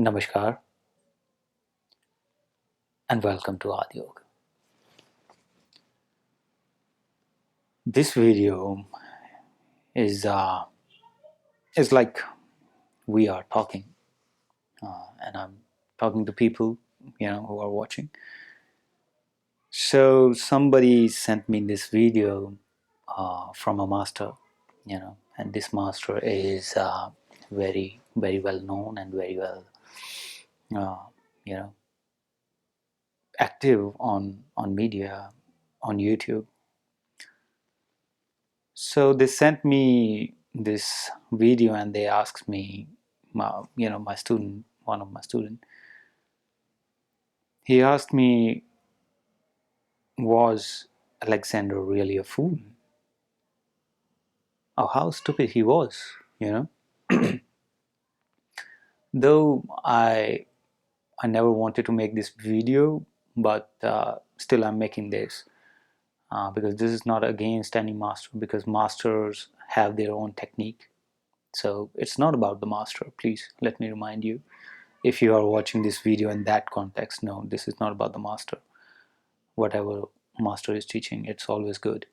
Namaskar and welcome to Aad Yog. This video is like we are talking, and I'm talking to people, who are watching. So somebody sent me this video from a master, and this master is very very well known and very well, uh, you know, active on media, on YouTube. So they sent me this video and they asked me, my student, one of my student, he asked me, was Alexander really a fool? Or how stupid he was, you know? Though I never wanted to make this video, but still I'm making this because this is not against any master, because masters have their own technique. So it's not about the master, please let me remind you. If you are watching this video in that context, no, this is not about the master. Whatever master is teaching, it's always good.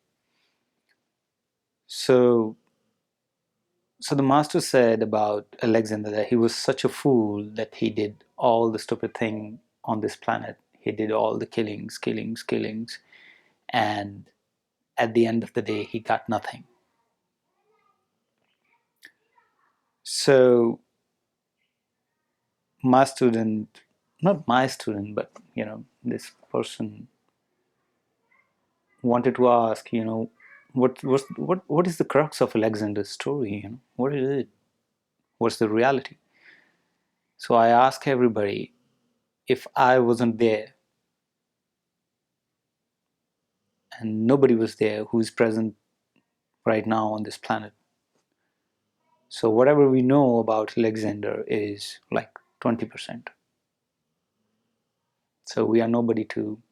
So the master said about Alexander that he was such a fool that he did all the stupid thing on this planet. He did all the killings, and at the end of the day, he got nothing. So my student, not my student, but this person wanted to ask, what is the crux of Alexander's story? What is it? What's the reality? So I ask everybody, if I wasn't there and nobody was there who is present right now on this planet, so whatever we know about Alexander is like 20%. So we are nobody to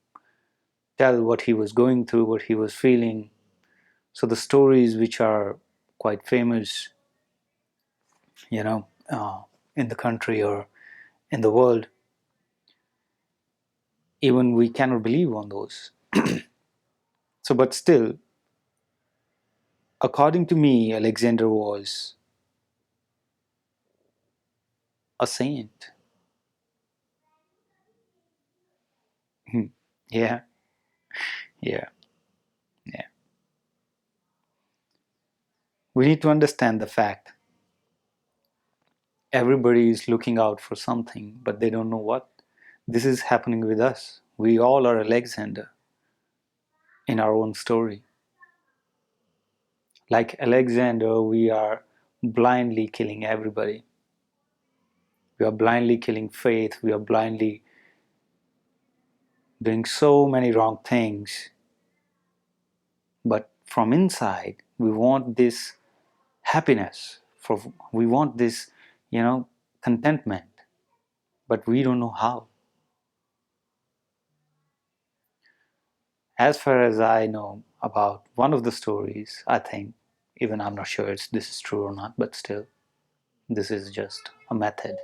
tell what he was going through, what he was feeling. So the stories which are quite famous, in the country or in the world, even we cannot believe on those. So, but still, according to me, Alexander was a saint. Yeah, yeah, yeah. We need to understand the fact everybody is looking out for something, but they don't know what. This is happening with us. We all are Alexander in our own story. Like Alexander, we are blindly killing everybody. We are blindly killing faith. We are blindly doing so many wrong things. But from inside, we want this happiness. We want this, contentment. But we don't know how. As far as I know about one of the stories, I think, even I'm not sure this is true or not, but still, this is just a method.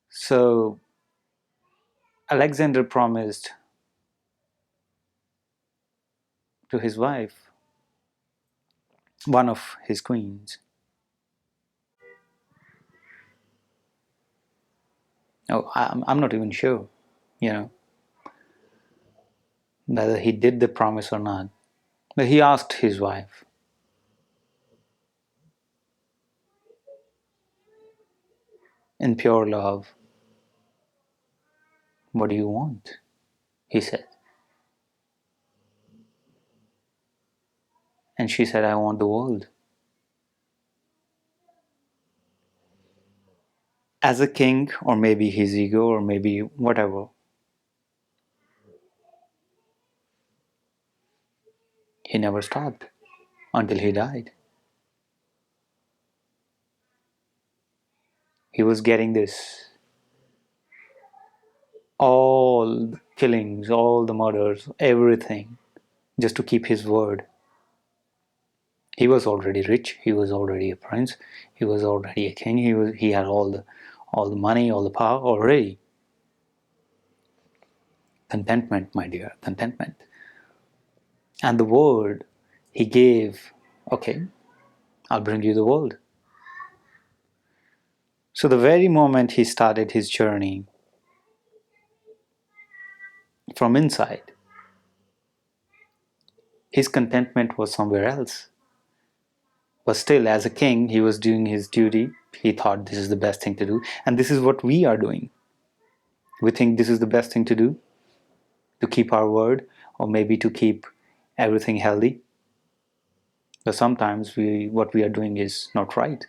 So Alexander promised to his wife, one of his queens. Oh, I'm not even sure, whether he did the promise or not. But he asked his wife, in pure love, what do you want? He said. And she said, I want the world. As a king, or maybe his ego, or maybe whatever, he never stopped until he died. He was getting this, all the killings, all the murders, everything, just to keep his word. He was already rich, he was already a prince, he was already a king, he had all all the money, all the power already. Contentment, my dear, contentment. And the word he gave, okay, I'll bring you the world. So the very moment he started his journey from inside, his contentment was somewhere else. But still, as a king, he was doing his duty. He thought this is the best thing to do. And this is what we are doing. We think this is the best thing to do, to keep our word, or maybe to keep everything healthy. But sometimes what we are doing is not right.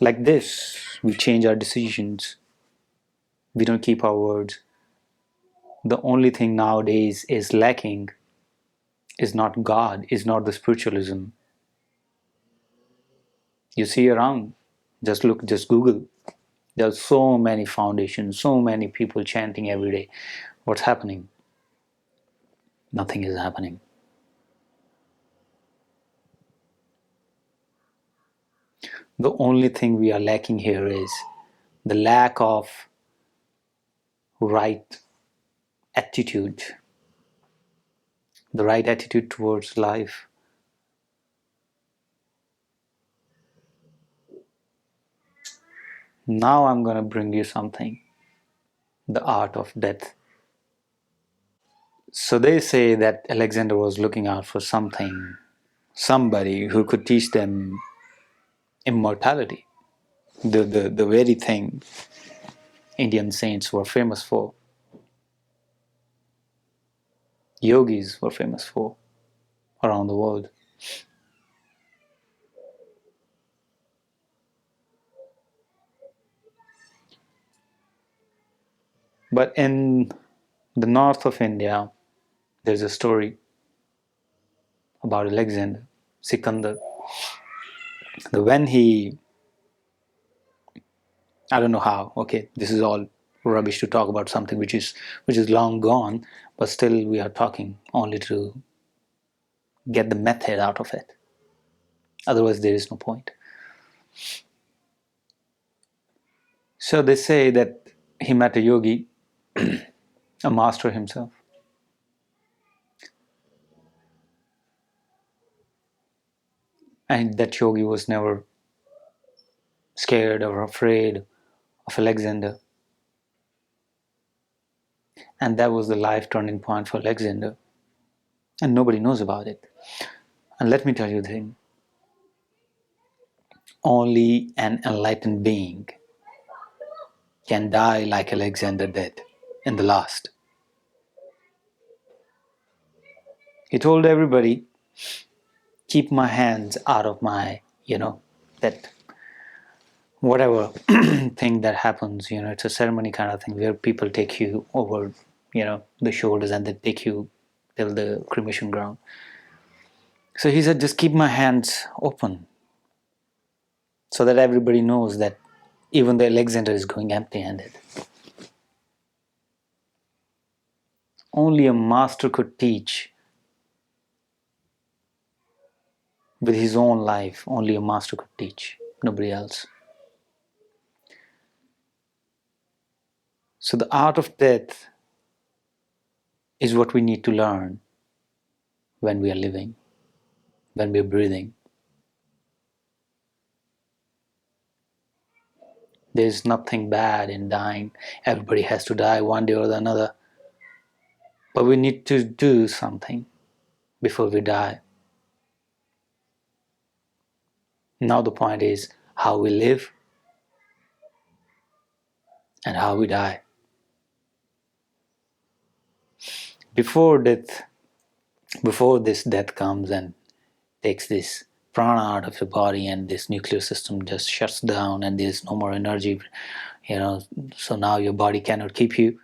Like this, we change our decisions. We don't keep our words. The only thing nowadays is lacking is not God, is not the spiritualism. You see around, just look, just Google. There are so many foundations, so many people chanting every day. What's happening? Nothing is happening. The only thing we are lacking here is the lack of right attitude, the right attitude towards life. Now I'm going to bring you something, the art of death. So they say that Alexander was looking out for something, somebody who could teach them immortality, the very thing Indian saints were famous for, yogis were famous for around the world. But in the north of India, there's a story about Alexander, Sikandar. When he, I don't know how, okay, this is all rubbish to talk about something which is long gone, but still we are talking only to get the method out of it. Otherwise, there is no point. So they say that he met a yogi, a master himself. And that yogi was never scared or afraid of Alexander. And that was the life turning point for Alexander. And nobody knows about it. And let me tell you the thing. Only an enlightened being can die like Alexander did in the last. He told everybody, keep my hands out of my, that whatever thing that happens, it's a ceremony kind of thing where people take you over, the shoulders and they take you till the cremation ground. So he said, just keep my hands open so that everybody knows that even the Alexander is going empty-handed. Only a master could teach with his own life. Only a master could teach, nobody else. So the art of death is what we need to learn when we are living, when we are breathing. There's nothing bad in dying. Everybody has to die one day or another. But we need to do something before we die. Now the point is how we live and how we die. Before death, before this death comes and takes this prana out of your body and this nuclear system just shuts down and there's no more energy, so now your body cannot keep you.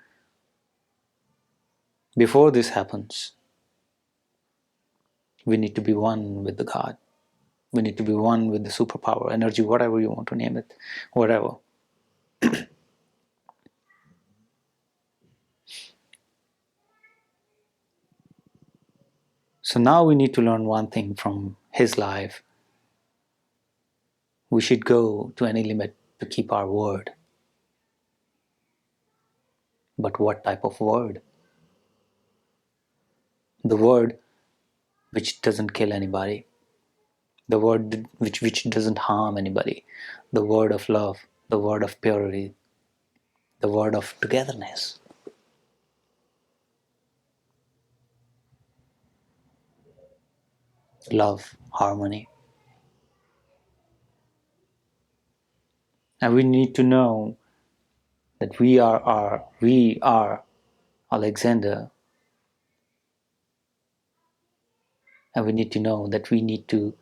Before this happens, we need to be one with the God. We need to be one with the superpower, energy, whatever you want to name it, whatever. So now we need to learn one thing from his life. We should go to any limit to keep our word. But what type of word? The word which doesn't kill anybody, the word which doesn't harm anybody, the word of love, the word of purity, the word of togetherness. Love, harmony. And we need to know that we are Alexander, and we need to know that we need to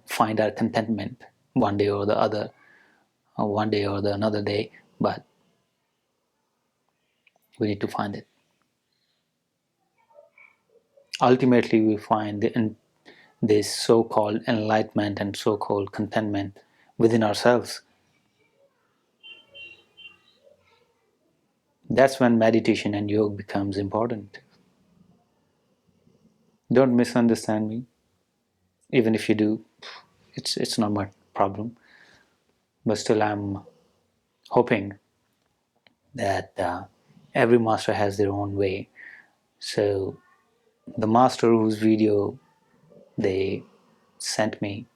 find our contentment one day or the other, or one day or the another day, but we need to find it. Ultimately, we find this so-called enlightenment and so-called contentment within ourselves. That's when meditation and yoga becomes important. Don't misunderstand me. Even if you do, it's not my problem. But still, I'm hoping that every master has their own way. So the master whose video they sent me,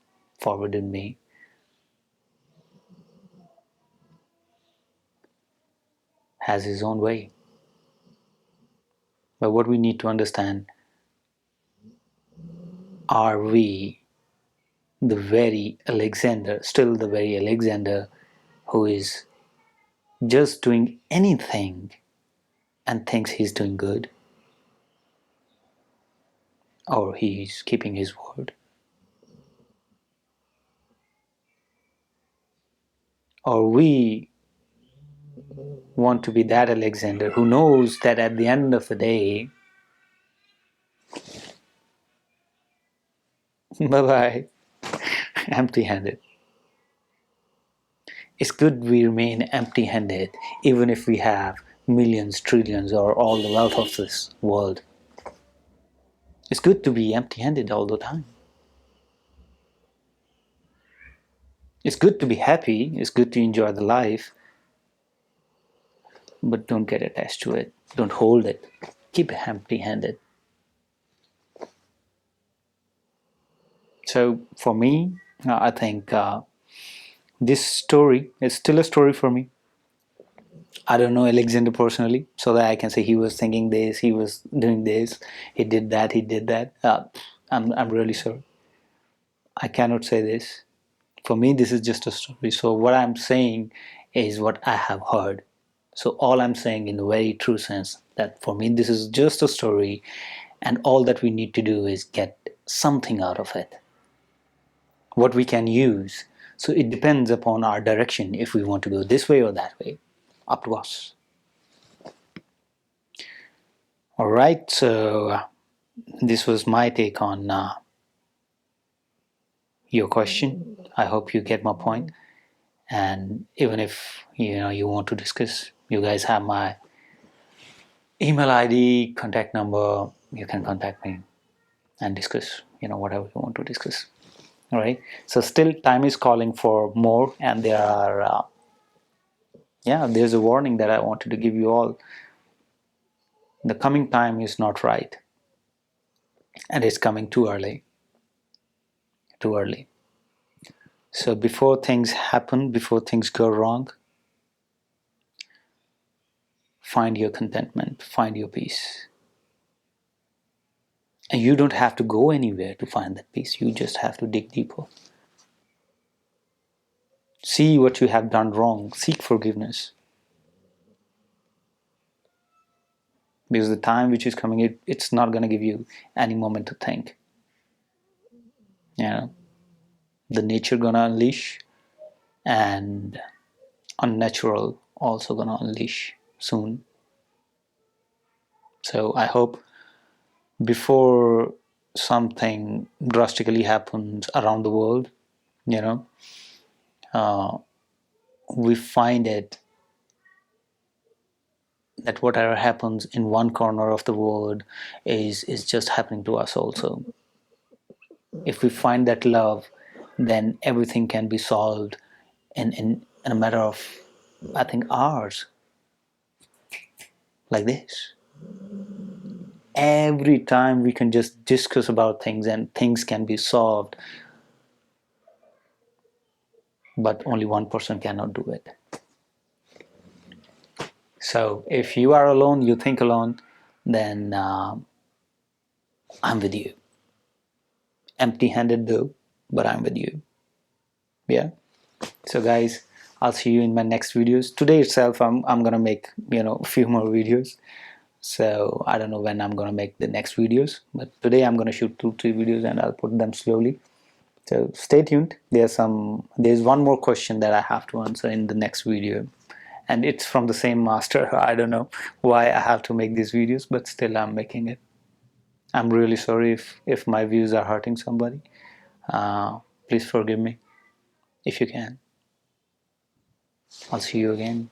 forwarded me, has his own way. But what we need to understand, are we the very Alexander, still the very Alexander who is just doing anything and thinks he's doing good? Or he's keeping his word? Or we want to be that Alexander who knows that at the end of the day, bye-bye, empty-handed. It's good we remain empty-handed even if we have millions, trillions, or all the wealth of this world. It's good to be empty-handed all the time. It's good to be happy, it's good to enjoy the life, but don't get attached to it. Don't hold it. Keep it empty-handed. So for me, I think this story is still a story for me. I don't know Alexander personally, so that I can say he was thinking this, he was doing this, he did that, he did that. I'm really sorry. I cannot say this. For me, this is just a story. So what I'm saying is what I have heard. So all I'm saying in a very true sense, that for me this is just a story, and all that we need to do is get something out of it, what we can use. So it depends upon our direction, if we want to go this way or that way, up to us. All right, so this was my take on your question. I hope you get my point. And even if you want to discuss, you guys have my email ID, contact number. You can contact me and discuss whatever you want to discuss. All right, so still time is calling for more, and there's a warning that I wanted to give you all. The coming time is not right, and it's coming too early. So before things happen, before things go wrong, find your contentment, find your peace. And you don't have to go anywhere to find that peace. You just have to dig deeper. See what you have done wrong. Seek forgiveness. Because the time which is coming, it's not going to give you any moment to think. The nature going to unleash, and unnatural also going to unleash soon. So I hope before something drastically happens around the world, we find it that whatever happens in one corner of the world is just happening to us also. If we find that love, then everything can be solved in a matter of, I think, hours, like this. Every time we can just discuss about things and things can be solved, but only one person cannot do it. So if you are alone, you think alone, then I'm with you. Empty-handed though, but I'm with you. Yeah. So guys, I'll see you in my next videos. Today itself, I'm gonna make a few more videos. So I don't know when I'm gonna make the next videos, but today I'm gonna shoot 2-3 videos and I'll put them slowly. So stay tuned. There's one more question that I have to answer in the next video, and it's from the same master. I don't know why I have to make these videos, but still I'm making it. I'm really sorry if my views are hurting somebody. Please forgive me if you can. I'll see you again.